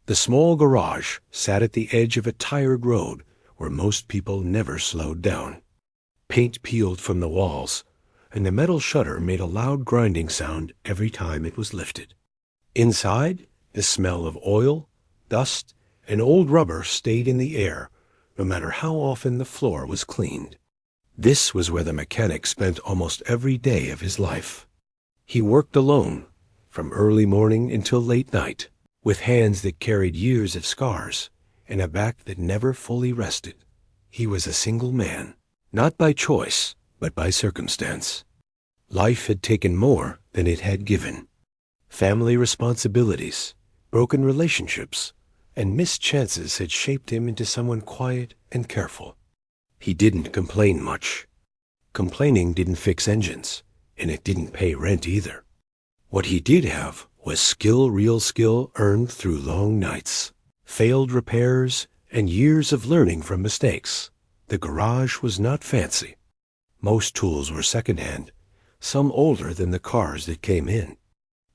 The small garage sat at the edge of a tired road where most people never slowed down. Paint peeled from the walls, and the metal shutter made a loud grinding sound every time it was lifted. Inside, the smell of oil, dust, and old rubber stayed in the air, no matter how often the floor was cleaned. This was where the mechanic spent almost every day of his life. He worked alone, from early morning until late night, with hands that carried years of scars and a back that never fully rested. He was a single man, not by choice, but by circumstance. Life had taken more than it had given. Family responsibilities, broken relationships, and missed chances had shaped him into someone quiet and careful. He didn't complain much. Complaining didn't fix engines, and it didn't pay rent either. What he did have was skill, real skill earned through long nights, failed repairs, and years of learning from mistakes. The garage was not fancy. Most tools were secondhand, some older than the cars that came in.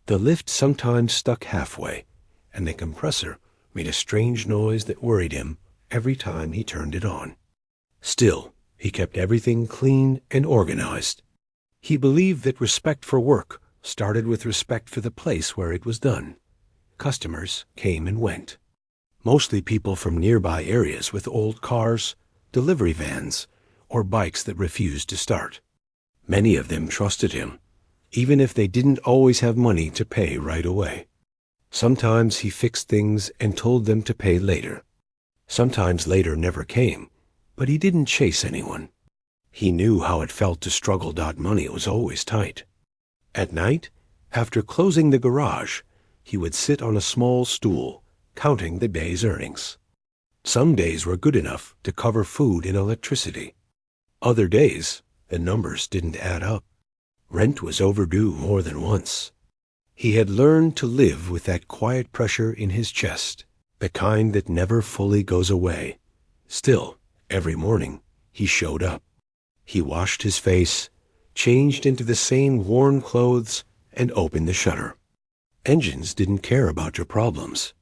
The lift sometimes stuck halfway, and the compressor made a strange noise that worried him every time he turned it on. Still, he kept everything clean and organized. He believed that respect for work started with respect for the place where it was done. Customers came and went, mostly people from nearby areas with old cars, delivery vans, or bikes that refused to start. Many of them trusted him, even if they didn't always have money to pay right away. Sometimes he fixed things and told them to pay later. Sometimes later never came, but he didn't chase anyone. He knew how it felt to struggle. Money was always tight. At night, after closing the garage, he would sit on a small stool, counting the day's earnings. Some days were good enough to cover food and electricity. Other days, the numbers didn't add up. Rent was overdue more than once. He had learned to live with that quiet pressure in his chest, the kind that never fully goes away. Still, every morning, he showed up. He washed his face, changed into the same worn clothes, and opened the shutter. Engines didn't care about your problems.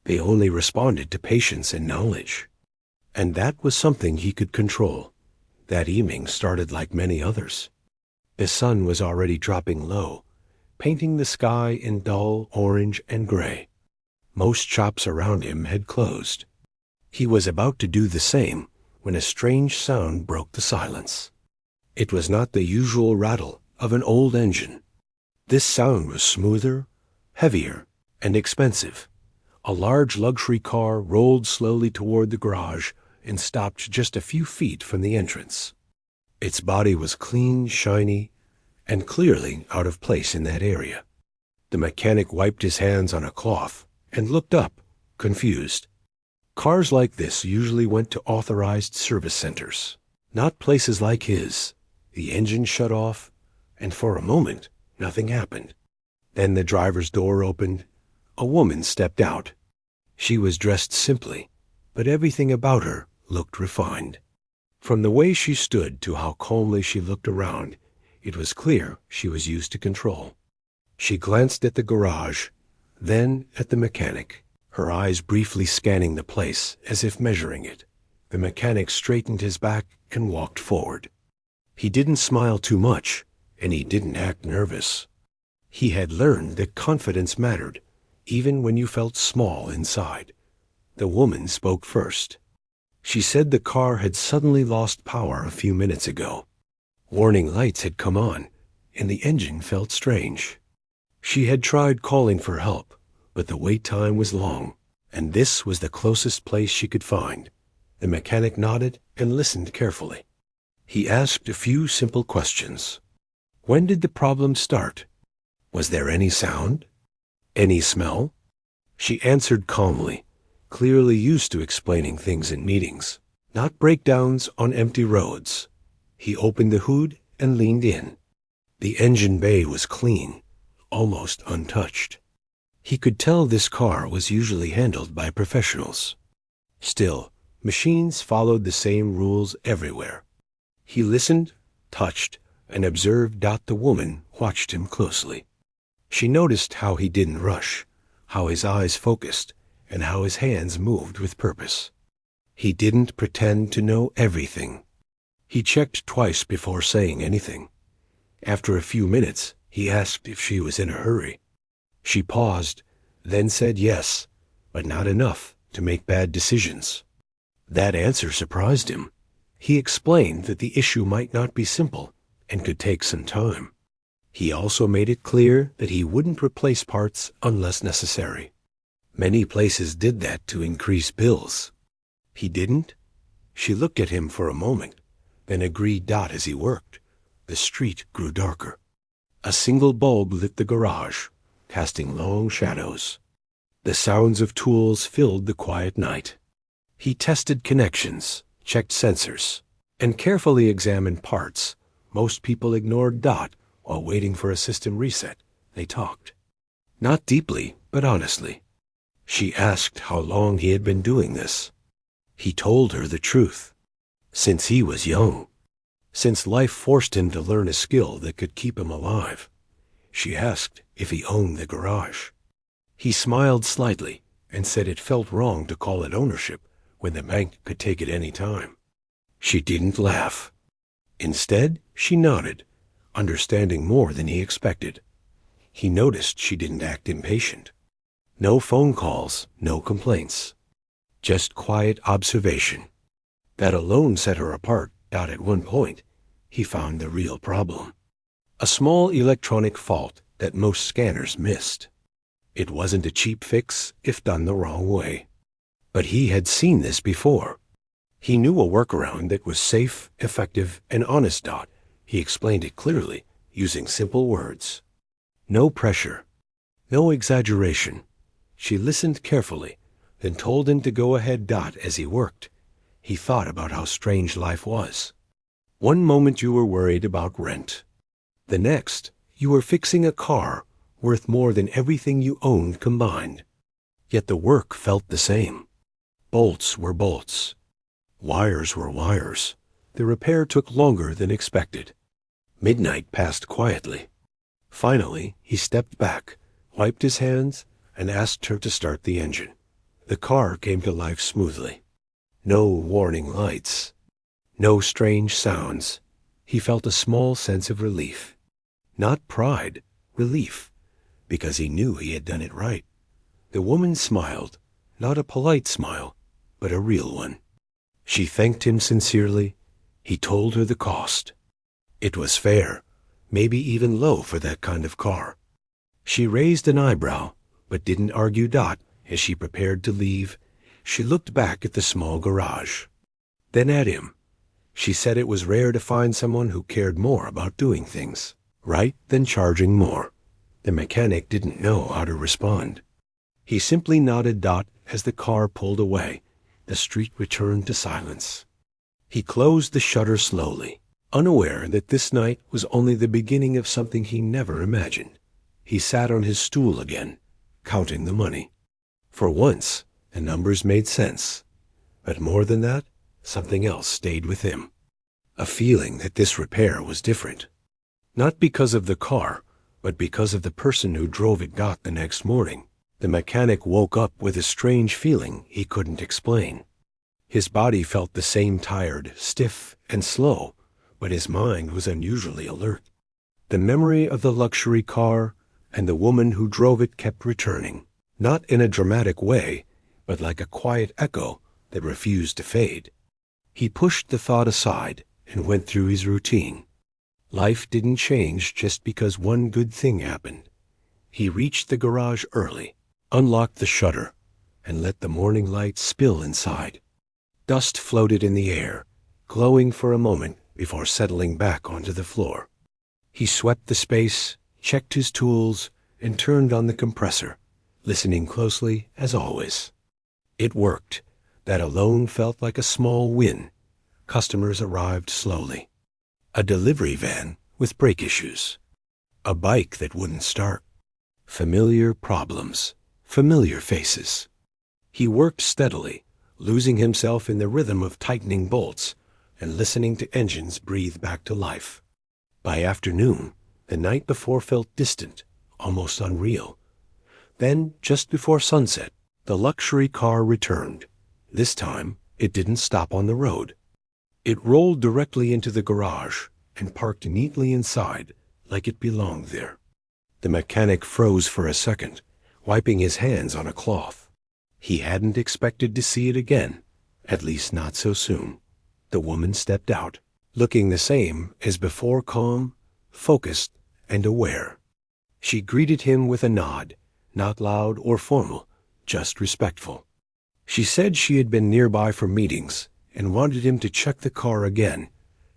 They only responded to patience and knowledge. And that was something he could control. That evening started like many others. The sun was already dropping low, painting the sky in dull orange and gray. Most shops around him had closed. He was about to do the same when a strange sound broke the silence. It was not the usual rattle of an old engine. This sound was smoother, heavier, and expensive. A large luxury car rolled slowly toward the garage and stopped just a few feet from the entrance. Its body was clean, shiny, and clearly out of place in that area. The mechanic wiped his hands on a cloth and looked up, confused. Cars like this usually went to authorized service centers, not places like his. The engine shut off, and for a moment, nothing happened. Then the driver's door opened. A woman stepped out. She was dressed simply, but everything about her looked refined. From the way she stood to how calmly she looked around, it was clear she was used to control. She glanced at the garage, then at the mechanic, her eyes briefly scanning the place as if measuring it. The mechanic straightened his back and walked forward. He didn't smile too much, and he didn't act nervous. He had learned that confidence mattered, even when you felt small inside. The woman spoke first. She said the car had suddenly lost power a few minutes ago. Warning lights had come on, and the engine felt strange. She had tried calling for help, but the wait time was long, and this was the closest place she could find. The mechanic nodded and listened carefully. He asked a few simple questions. When did the problem start? Was there any sound? Any smell? She answered calmly, clearly used to explaining things in meetings, not breakdowns on empty roads. He opened the hood and leaned in. The engine bay was clean, almost untouched. He could tell this car was usually handled by professionals. Still, machines followed the same rules everywhere. He listened, touched, and observed. The woman watched him closely. She noticed how he didn't rush, how his eyes focused, and how his hands moved with purpose. He didn't pretend to know everything. He checked twice before saying anything. After a few minutes, he asked if she was in a hurry. She paused, then said yes, but not enough to make bad decisions. That answer surprised him. He explained that the issue might not be simple and could take some time. He also made it clear that he wouldn't replace parts unless necessary. Many places did that to increase bills. He didn't? She looked at him for a moment, then agreed. As he worked, the street grew darker. A single bulb lit the garage, casting long shadows. The sounds of tools filled the quiet night. He tested connections, checked sensors, and carefully examined parts. Most people ignored Dot while waiting for a system reset. They talked. Not deeply, but honestly. She asked how long he had been doing this. He told her the truth. Since he was young. Since life forced him to learn a skill that could keep him alive. She asked if he owned the garage. He smiled slightly and said it felt wrong to call it ownership when the bank could take it any time. She didn't laugh. Instead, she nodded, understanding more than he expected. He noticed she didn't act impatient. No phone calls, no complaints. Just quiet observation. That alone set her apart. At one point, he found the real problem. A small electronic fault that most scanners missed. It wasn't a cheap fix if done the wrong way. But he had seen this before. He knew a workaround that was safe, effective, and honest. He explained it clearly, using simple words. No pressure. No exaggeration. She listened carefully, then told him to go ahead. As he worked, he thought about how strange life was. One moment you were worried about rent. The next, you were fixing a car worth more than everything you owned combined. Yet the work felt the same. Bolts were bolts. Wires were wires. The repair took longer than expected. Midnight passed quietly. Finally, he stepped back, wiped his hands, and asked her to start the engine. The car came to life smoothly. No warning lights. No strange sounds. He felt a small sense of relief. Not pride, relief, because he knew he had done it right. The woman smiled, not a polite smile, but a real one. She thanked him sincerely. He told her the cost. It was fair, maybe even low for that kind of car. She raised an eyebrow, but didn't argue. As she prepared to leave, she looked back at the small garage. Then at him. She said it was rare to find someone who cared more about doing things right than charging more. The mechanic didn't know how to respond. He simply nodded. As the car pulled away, the street returned to silence. He closed the shutter slowly, unaware that this night was only the beginning of something he never imagined. He sat on his stool again, counting the money. For once, the numbers made sense. But more than that, something else stayed with him. A feeling that this repair was different. Not because of the car, but because of the person who drove it. The next morning, the mechanic woke up with a strange feeling he couldn't explain. His body felt the same, tired, stiff, and slow, but his mind was unusually alert. The memory of the luxury car and the woman who drove it kept returning. Not in a dramatic way, but like a quiet echo that refused to fade. He pushed the thought aside and went through his routine. Life didn't change just because one good thing happened. He reached the garage early, unlocked the shutter, and let the morning light spill inside. Dust floated in the air, glowing for a moment before settling back onto the floor. He swept the space, checked his tools, and turned on the compressor, listening closely as always. It worked. That alone felt like a small win. Customers arrived slowly. A delivery van with brake issues. A bike that wouldn't start. Familiar problems. Familiar faces. He worked steadily, losing himself in the rhythm of tightening bolts and listening to engines breathe back to life. By afternoon, the night before felt distant, almost unreal. Then, just before sunset, The luxury car returned. This time, it didn't stop on the road. It rolled directly into the garage and parked neatly inside, like it belonged there. The mechanic froze for a second, wiping his hands on a cloth. He hadn't expected to see it again, at least not so soon. The woman stepped out, looking the same as before, calm, focused, and aware. She greeted him with a nod, not loud or formal, just respectful. She said she had been nearby for meetings and wanted him to check the car again,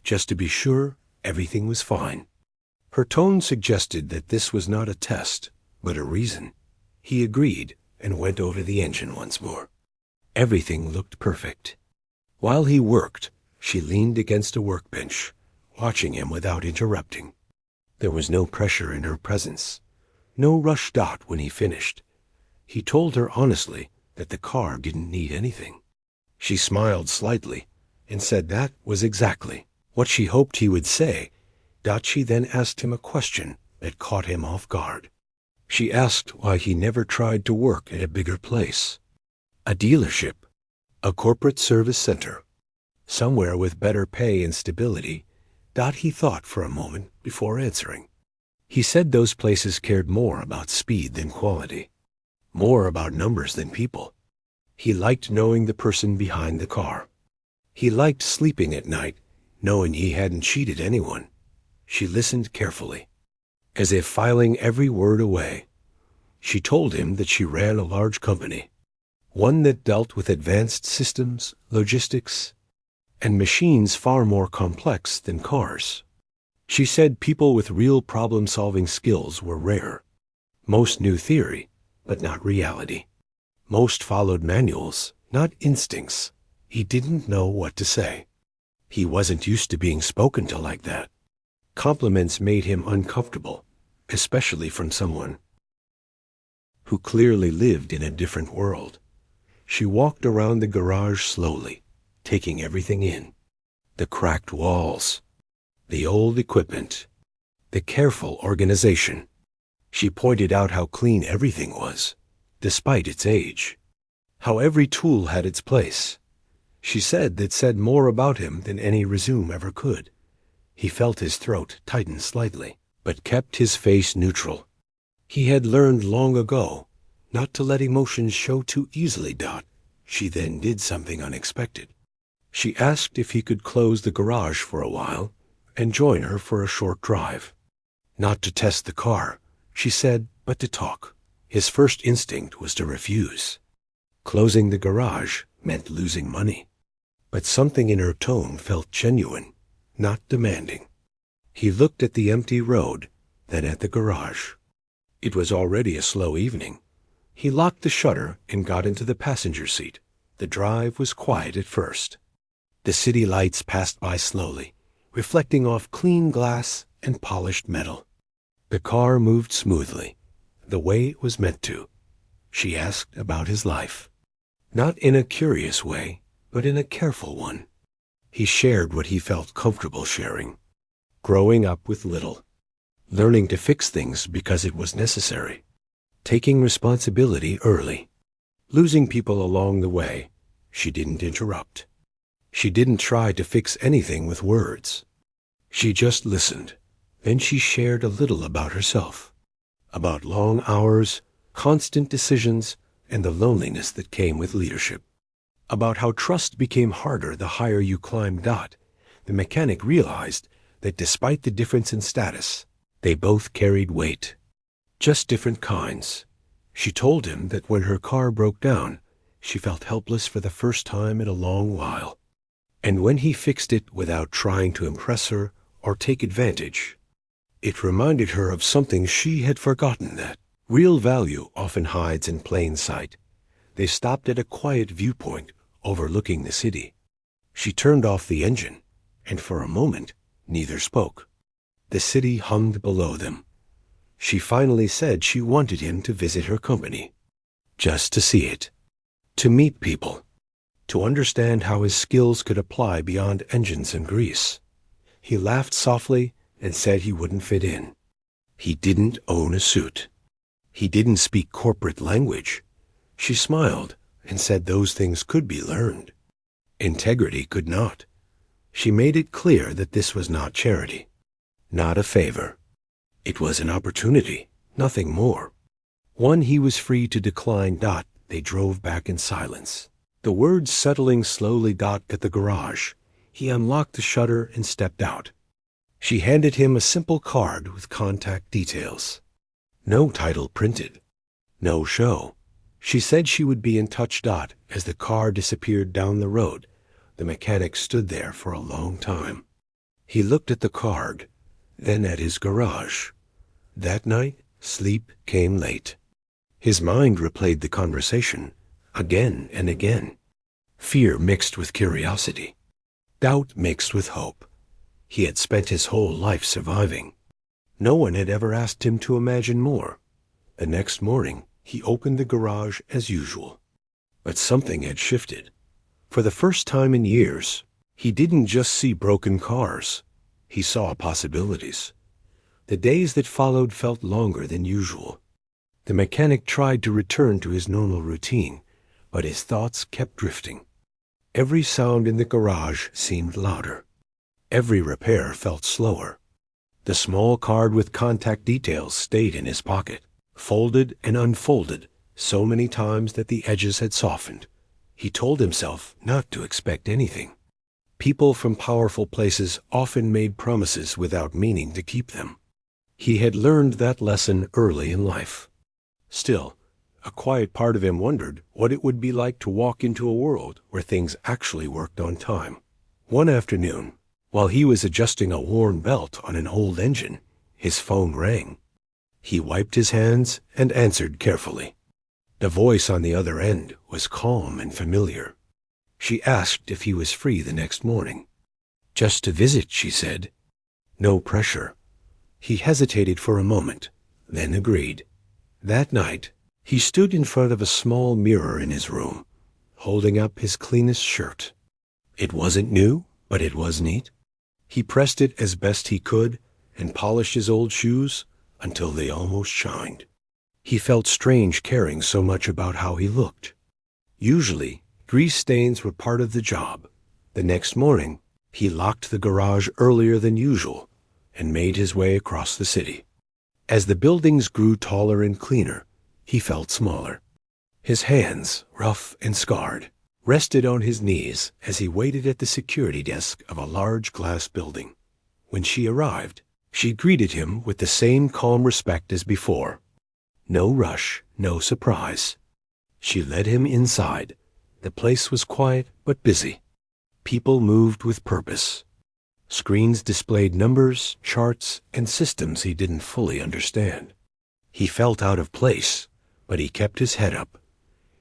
just to be sure everything was fine. Her tone suggested that this was not a test, but a reason. He agreed and went over the engine once more. Everything looked perfect. While he worked, she leaned against a workbench, watching him without interrupting. There was no pressure in her presence, no rush dot when he finished. He told her honestly that the car didn't need anything. She smiled slightly and said that was exactly what she hoped he would say. She then asked him a question that caught him off guard. She asked why he never tried to work at a bigger place, a dealership, a corporate service center, somewhere with better pay and stability. He thought for a moment before answering. He said those places cared more about speed than quality, more about numbers than people. He liked knowing the person behind the car. He liked sleeping at night, knowing he hadn't cheated anyone. She listened carefully, as if filing every word away. She told him that she ran a large company, one that dealt with advanced systems, logistics, and machines far more complex than cars. She said people with real problem-solving skills were rare. Most knew theory, but not reality. Most followed manuals, not instincts. He didn't know what to say. He wasn't used to being spoken to like that. Compliments made him uncomfortable, especially from someone who clearly lived in a different world. She walked around the garage slowly, taking everything in. The cracked walls, the old equipment, the careful organization. She pointed out how clean everything was, despite its age. How every tool had its place. She said that said more about him than any resume ever could. He felt his throat tighten slightly, but kept his face neutral. He had learned long ago not to let emotions show too easily. She then did something unexpected. She asked if he could close the garage for a while and join her for a short drive. Not to test the car, she said, but to talk. His first instinct was to refuse. Closing the garage meant losing money. But something in her tone felt genuine, not demanding. He looked at the empty road, then at the garage. It was already a slow evening. He locked the shutter and got into the passenger seat. The drive was quiet at first. The city lights passed by slowly, reflecting off clean glass and polished metal. The car moved smoothly, the way it was meant to. She asked about his life. Not in a curious way, but in a careful one. He shared what he felt comfortable sharing. Growing up with little. Learning to fix things because it was necessary. Taking responsibility early. Losing people along the way. She didn't interrupt. She didn't try to fix anything with words. She just listened. Then she shared a little about herself. About long hours, constant decisions, and the loneliness that came with leadership. About how trust became harder the higher you climbed. The mechanic realized that despite the difference in status, they both carried weight. Just different kinds. She told him that when her car broke down, she felt helpless for the first time in a long while. And when he fixed it without trying to impress her or take advantage, it reminded her of something she had forgotten, that real value often hides in plain sight. They stopped at a quiet viewpoint overlooking the city. She turned off the engine, and for a moment, neither spoke. The city hummed below them. She finally said she wanted him to visit her company, just to see it, to meet people, to understand how his skills could apply beyond engines and grease. He laughed softly and said he wouldn't fit in. He didn't own a suit. He didn't speak corporate language. She smiled and said those things could be learned. Integrity could not. She made it clear that this was not charity, not a favor. It was an opportunity, nothing more. One he was free to decline. They drove back in silence. The words settling slowly. At the garage, he unlocked the shutter and stepped out. She handed him a simple card with contact details. No title printed. No show. She said she would be in touch. As the car disappeared down the road, the mechanic stood there for a long time. He looked at the card, then at his garage. That night, sleep came late. His mind replayed the conversation again and again. Fear mixed with curiosity. Doubt mixed with hope. He had spent his whole life surviving. No one had ever asked him to imagine more. The next morning, he opened the garage as usual. But something had shifted. For the first time in years, he didn't just see broken cars. He saw possibilities. The days that followed felt longer than usual. The mechanic tried to return to his normal routine, but his thoughts kept drifting. Every sound in the garage seemed louder. Every repair felt slower. The small card with contact details stayed in his pocket, folded and unfolded so many times that the edges had softened. He told himself not to expect anything. People from powerful places often made promises without meaning to keep them. He had learned that lesson early in life. Still, a quiet part of him wondered what it would be like to walk into a world where things actually worked on time. One afternoon, while he was adjusting a worn belt on an old engine, his phone rang. He wiped his hands and answered carefully. The voice on the other end was calm and familiar. She asked if he was free the next morning. Just to visit, she said. No pressure. He hesitated for a moment, then agreed. That night, he stood in front of a small mirror in his room, holding up his cleanest shirt. It wasn't new, but it was neat. He pressed it as best he could and polished his old shoes until they almost shined. He felt strange caring so much about how he looked. Usually, grease stains were part of the job. The next morning, he locked the garage earlier than usual and made his way across the city. As the buildings grew taller and cleaner, he felt smaller. His hands, rough and scarred, rested on his knees as he waited at the security desk of a large glass building. When she arrived, she greeted him with the same calm respect as before. No rush, no surprise. She led him inside. The place was quiet but busy. People moved with purpose. Screens displayed numbers, charts, and systems he didn't fully understand. He felt out of place, but he kept his head up.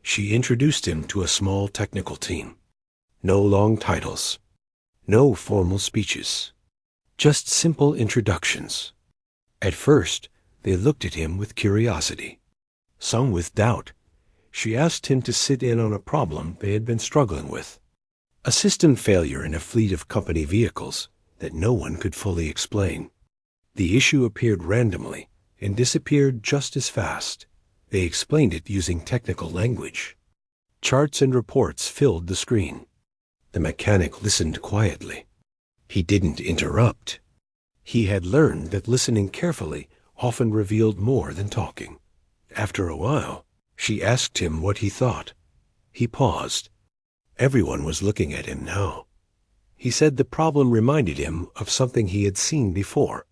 She introduced him to a small technical team. No long titles. No formal speeches. Just simple introductions. At first, they looked at him with curiosity, some with doubt. She asked him to sit in on a problem they had been struggling with. A system failure in a fleet of company vehicles that no one could fully explain. The issue appeared randomly and disappeared just as fast. They explained it using technical language. Charts and reports filled the screen. The mechanic listened quietly. He didn't interrupt. He had learned that listening carefully often revealed more than talking. After a while, she asked him what he thought. He paused. Everyone was looking at him now. He said the problem reminded him of something he had seen before.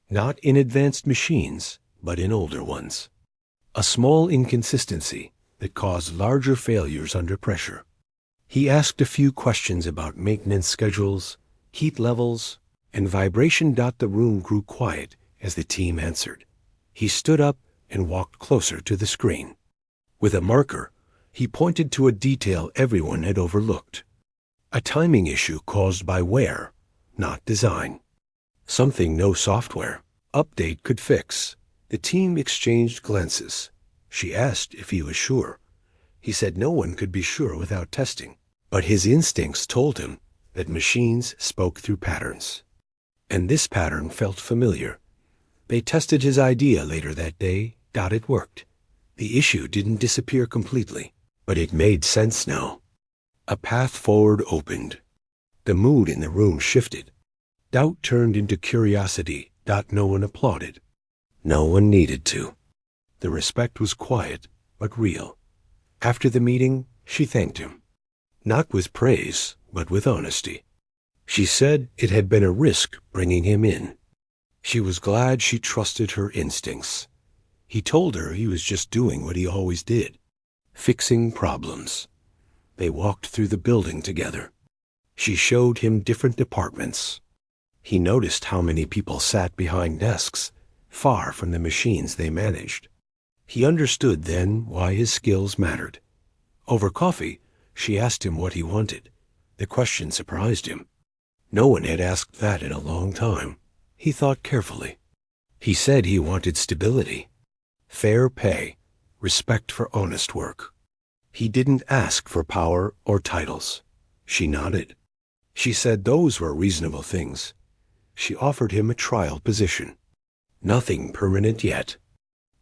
Not in advanced machines, but in older ones. A small inconsistency that caused larger failures under pressure. He asked a few questions about maintenance schedules, heat levels, and vibration. The room grew quiet as the team answered. He stood up and walked closer to the screen. With a marker, he pointed to a detail everyone had overlooked. A timing issue caused by wear, not design. Something no software update could fix. The team exchanged glances. She asked if he was sure. He said no one could be sure without testing, but his instincts told him that machines spoke through patterns. And this pattern felt familiar. They tested his idea later that day. It worked. The issue didn't disappear completely, but it made sense now. A path forward opened. The mood in the room shifted. Doubt turned into curiosity that no one applauded. No one needed to. The respect was quiet, but real. After the meeting, she thanked him. Not with praise, but with honesty. She said it had been a risk bringing him in. She was glad she trusted her instincts. He told her he was just doing what he always did, fixing problems. They walked through the building together. She showed him different departments. He noticed how many people sat behind desks, far from the machines they managed. He understood then why his skills mattered. Over coffee, she asked him what he wanted. The question surprised him. No one had asked that in a long time. He thought carefully. He said he wanted stability, fair pay, respect for honest work. He didn't ask for power or titles. She nodded. She said those were reasonable things. She offered him a trial position. Nothing permanent yet.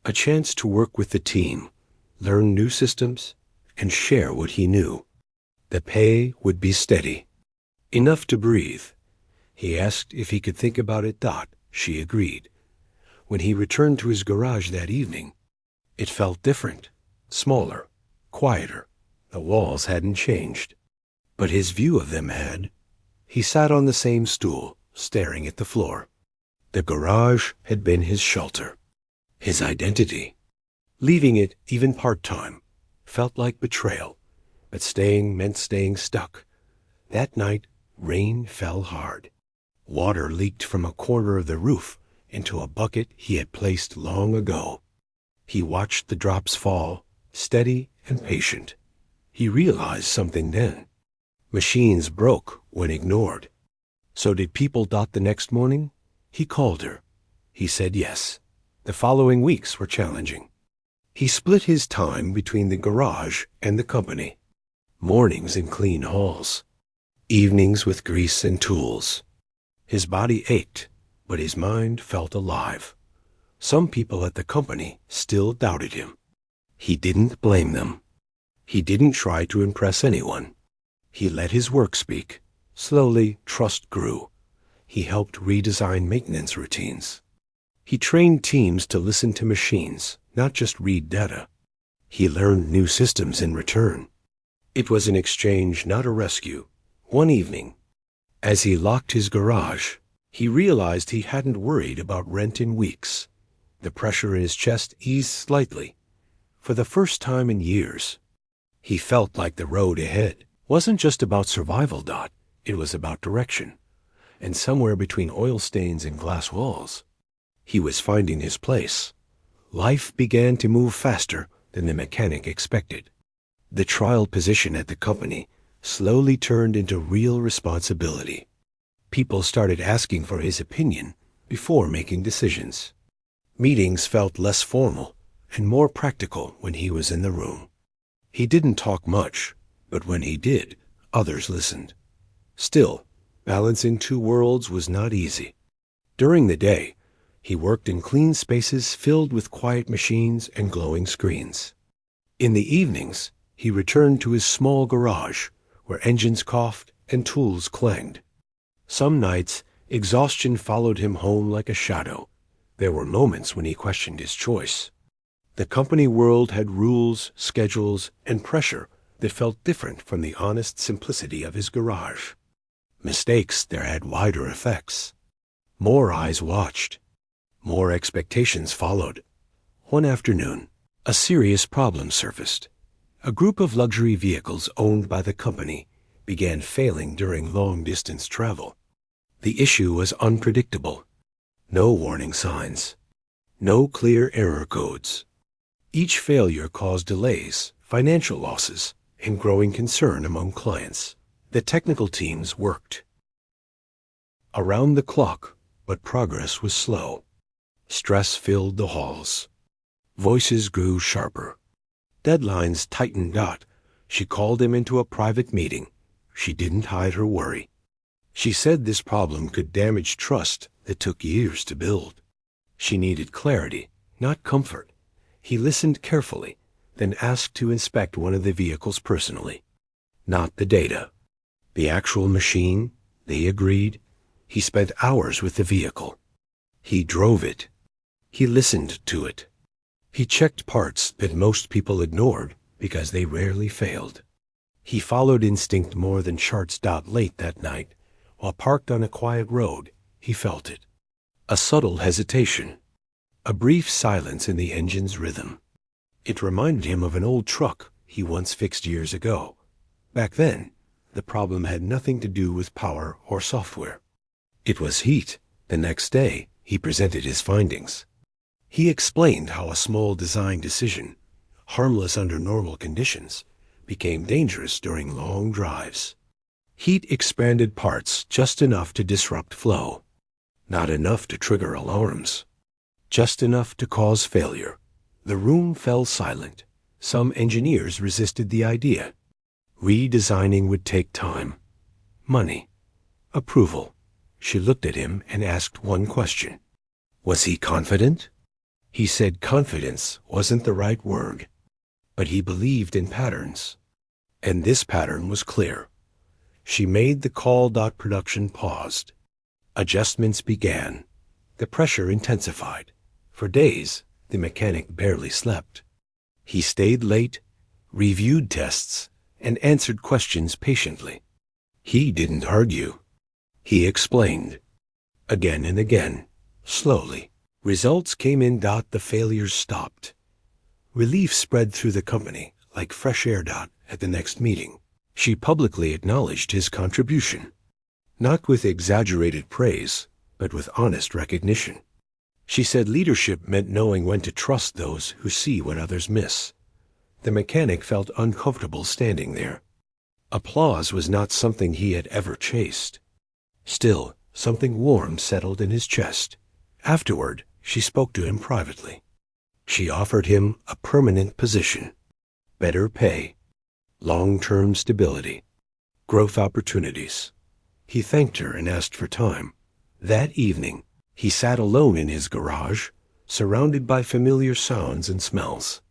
A chance to work with the team, learn new systems, and share what he knew. The pay would be steady. Enough to breathe. He asked if he could think about it. She agreed. When he returned to his garage that evening, it felt different, smaller, quieter. The walls hadn't changed, but his view of them had. He sat on the same stool, staring at the floor. The garage had been his shelter, his identity. Leaving it, even part-time, felt like betrayal, but staying meant staying stuck. That night, rain fell hard. Water leaked from a corner of the roof into a bucket he had placed long ago. He watched the drops fall, steady and patient. He realized something then. Machines broke when ignored. So did people. The next morning, he called her. He said yes. The following weeks were challenging. He split his time between the garage and the company. Mornings in clean halls, evenings with grease and tools. His body ached, but his mind felt alive. Some people at the company still doubted him. He didn't blame them. He didn't try to impress anyone. He let his work speak. Slowly, trust grew. He helped redesign maintenance routines. He trained teams to listen to machines, not just read data. He learned new systems in return. It was an exchange, not a rescue. One evening, as he locked his garage, he realized he hadn't worried about rent in weeks. The pressure in his chest eased slightly. For the first time in years, he felt like the road ahead wasn't just about survival. It was about direction. And somewhere between oil stains and glass walls, he was finding his place. Life began to move faster than the mechanic expected. The trial position at the company slowly turned into real responsibility. People started asking for his opinion before making decisions. Meetings felt less formal and more practical when he was in the room. He didn't talk much, but when he did, others listened. Still, balancing two worlds was not easy. During the day, he worked in clean spaces filled with quiet machines and glowing screens. In the evenings, he returned to his small garage, where engines coughed and tools clanged. Some nights, exhaustion followed him home like a shadow. There were moments when he questioned his choice. The company world had rules, schedules, and pressure that felt different from the honest simplicity of his garage. Mistakes there had wider effects. More eyes watched. More expectations followed. One afternoon, a serious problem surfaced. A group of luxury vehicles owned by the company began failing during long-distance travel. The issue was unpredictable. No warning signs. No clear error codes. Each failure caused delays, financial losses, and growing concern among clients. The technical teams worked around the clock, but progress was slow. Stress filled the halls. Voices grew sharper. Deadlines tightened. She called him into a private meeting. She didn't hide her worry. She said this problem could damage trust that took years to build. She needed clarity, not comfort, He listened carefully, then asked to inspect one of the vehicles personally. Not the data. The actual machine, they agreed. He spent hours with the vehicle. He drove it. He listened to it. He checked parts that most people ignored because they rarely failed. He followed instinct more than charts. Late that night, while parked on a quiet road, he felt it. A subtle hesitation. A brief silence in the engine's rhythm. It reminded him of an old truck he once fixed years ago. Back then, the problem had nothing to do with power or software. It was heat. The next day, he presented his findings. He explained how a small design decision, harmless under normal conditions, became dangerous during long drives. Heat expanded parts just enough to disrupt flow, not enough to trigger alarms, just enough to cause failure. The room fell silent. Some engineers resisted the idea. Redesigning would take time, money, approval. She looked at him and asked one question. Was he confident? He said confidence wasn't the right word, but he believed in patterns. And this pattern was clear. She made the call. Production paused. Adjustments began. The pressure intensified. For days, the mechanic barely slept. He stayed late, reviewed tests, and answered questions patiently. He didn't argue. He explained. Again and again, slowly. Results came in. The failures stopped. Relief spread through the company like fresh air. At the next meeting, she publicly acknowledged his contribution, not with exaggerated praise, but with honest recognition. She said leadership meant knowing when to trust those who see what others miss. The mechanic felt uncomfortable standing there. Applause was not something he had ever chased. Still, something warm settled in his chest. Afterward, she spoke to him privately. She offered him a permanent position, better pay, long-term stability, growth opportunities. He thanked her and asked for time. That evening, he sat alone in his garage, surrounded by familiar sounds and smells.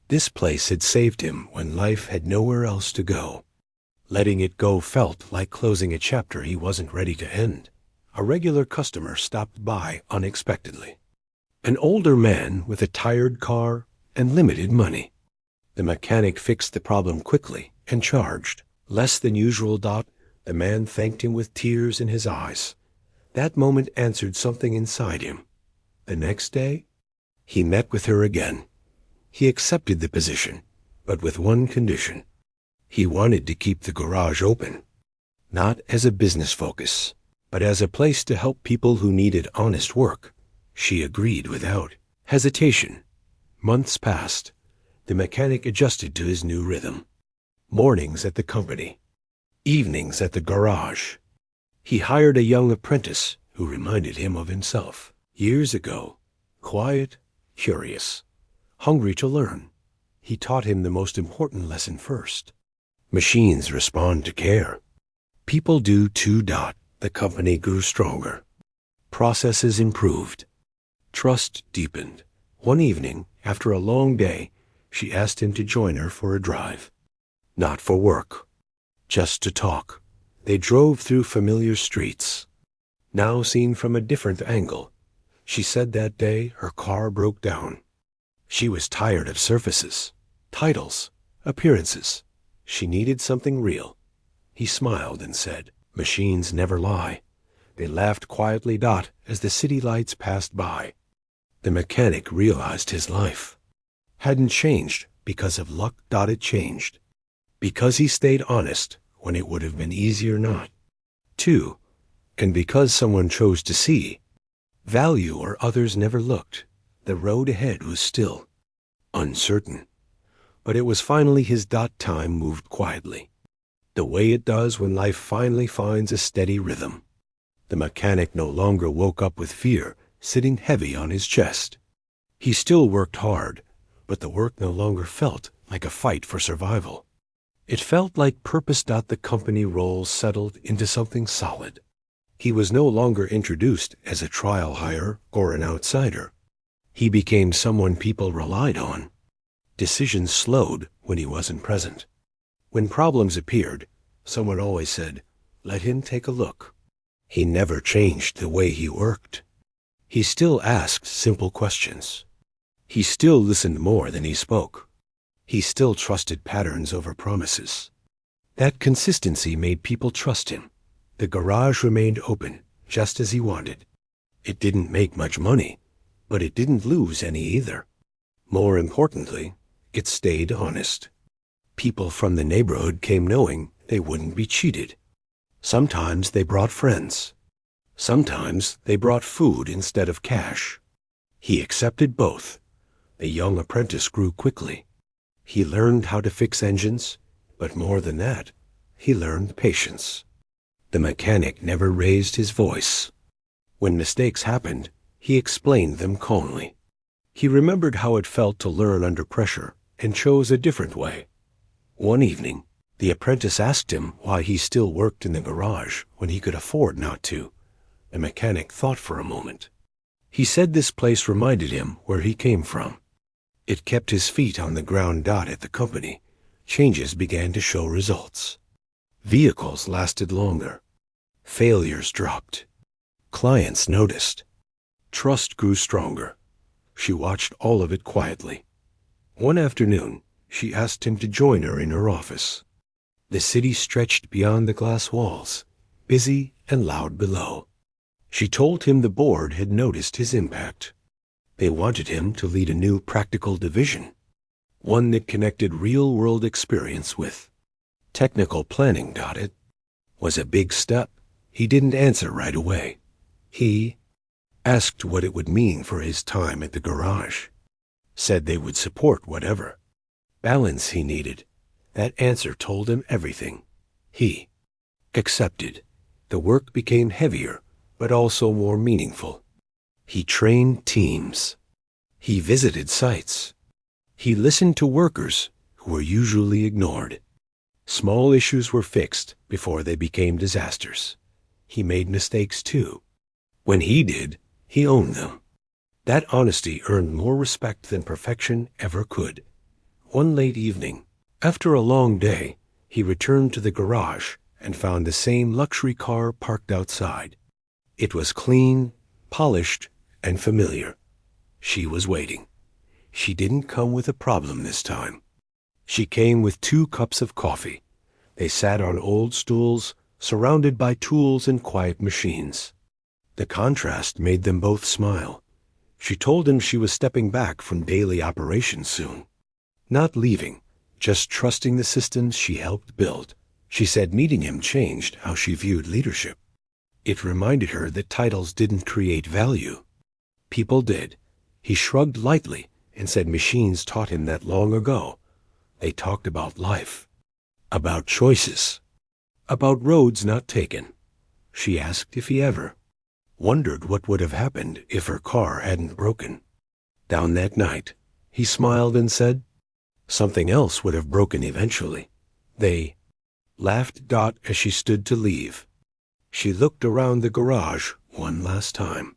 This place had saved him when life had nowhere else to go. Letting it go felt like closing a chapter he wasn't ready to end. A regular customer stopped by unexpectedly. An older man with a tired car and limited money. The mechanic fixed the problem quickly and charged less than usual. The man thanked him with tears in his eyes. That moment answered something inside him. The next day, he met with her again. He accepted the position, but with one condition. He wanted to keep the garage open, not as a business focus, but as a place to help people who needed honest work. She agreed without hesitation. Months passed. The mechanic adjusted to his new rhythm. Mornings at the company, evenings at the garage. He hired a young apprentice who reminded him of himself years ago, quiet, curious, hungry to learn. He taught him the most important lesson first. Machines respond to care. People do too. The company grew stronger. Processes improved. Trust deepened. One evening, after a long day, she asked him to join her for a drive. Not for work, just to talk. They drove through familiar streets, now seen from a different angle. She said that day her car broke down. She was tired of surfaces, titles, appearances. She needed something real. He smiled and said, "Machines never lie." They laughed quietly. As the city lights passed by. The mechanic realized his life hadn't changed because of luck. It changed because he stayed honest when it would have been easier not to, and because someone chose to see value where others never looked. The road ahead was still uncertain, but it was finally his. Time moved quietly, the way it does when life finally finds a steady rhythm. The mechanic no longer woke up with fear sitting heavy on his chest. He still worked hard, but the work no longer felt like a fight for survival. It felt like purpose. The company role settled into something solid. He was no longer introduced as a trial hire or an outsider. He became someone people relied on. Decisions slowed when he wasn't present. When problems appeared, someone always said, "Let him take a look." He never changed the way he worked. He still asked simple questions. He still listened more than he spoke. He still trusted patterns over promises. That consistency made people trust him. The garage remained open, just as he wanted. It didn't make much money, but it didn't lose any either. More importantly, it stayed honest. People from the neighborhood came knowing they wouldn't be cheated. Sometimes they brought friends. Sometimes they brought food instead of cash. He accepted both. The young apprentice grew quickly. He learned how to fix engines, but more than that, he learned patience. The mechanic never raised his voice. When mistakes happened, he explained them calmly. He remembered how it felt to learn under pressure and chose a different way. One evening, the apprentice asked him why he still worked in the garage when he could afford not to. The mechanic thought for a moment. He said this place reminded him where he came from. It kept his feet on the ground. At the company, changes began to show results. Vehicles lasted longer. Failures dropped. Clients noticed. Trust grew stronger. She watched all of it quietly. One afternoon, she asked him to join her in her office. The city stretched beyond the glass walls, busy and loud below. She told him the board had noticed his impact. They wanted him to lead a new practical division, one that connected real-world experience with technical planning. It was a big step. He didn't answer right away. He asked what it would mean for his time at the garage. Said they would support whatever balance he needed. That answer told him everything. He accepted. The work became heavier, but also more meaningful. He trained teams. He visited sites. He listened to workers who were usually ignored. Small issues were fixed before they became disasters. He made mistakes too. When he did, he owned them. That honesty earned more respect than perfection ever could. One late evening, after a long day, he returned to the garage and found the same luxury car parked outside. It was clean, polished, and familiar. She was waiting. She didn't come with a problem this time. She came with 2 cups of coffee. They sat on old stools, surrounded by tools and quiet machines. The contrast made them both smile. She told him she was stepping back from daily operations soon. Not leaving, just trusting the systems she helped build. She said meeting him changed how she viewed leadership. It reminded her that titles didn't create value. People did. He shrugged lightly and said machines taught him that long ago. They talked about life, about choices, about roads not taken. She asked if he ever wondered what would have happened if her car hadn't broken. Down that night, he smiled and said, something else would have broken eventually. They laughed. As she stood to leave. She looked around the garage one last time.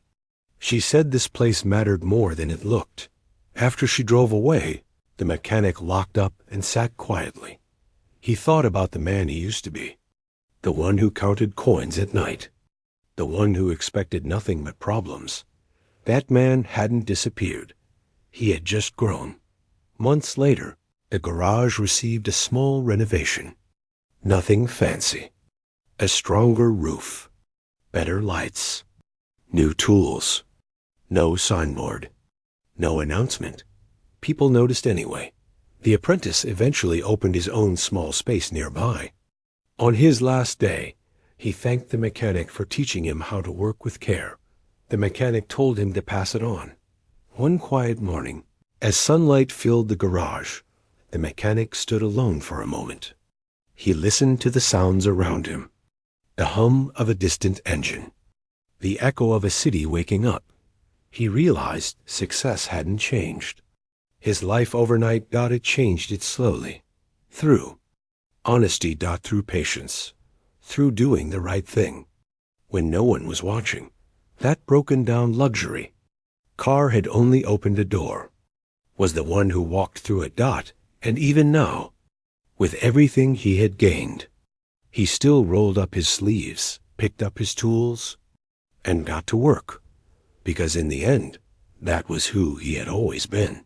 She said this place mattered more than it looked. After she drove away, the mechanic locked up and sat quietly. He thought about the man he used to be, the one who counted coins at night, the one who expected nothing but problems. That man hadn't disappeared. He had just grown. Months later, the garage received a small renovation. Nothing fancy. A stronger roof, better lights, new tools, no signboard, no announcement. People noticed anyway. The apprentice eventually opened his own small space nearby. On his last day, he thanked the mechanic for teaching him how to work with care. The mechanic told him to pass it on. One quiet morning, as sunlight filled the garage, the mechanic stood alone for a moment. He listened to the sounds around him. The hum of a distant engine, the echo of a city waking up. He realized success hadn't changed. His life overnight had changed it slowly. Through honesty. Through patience. Through doing the right thing. When no one was watching. That broken down luxury. Carr had only opened a door, was the one who walked through it. And even now, with everything he had gained, he still rolled up his sleeves, picked up his tools, and got to work, because in the end, that was who he had always been.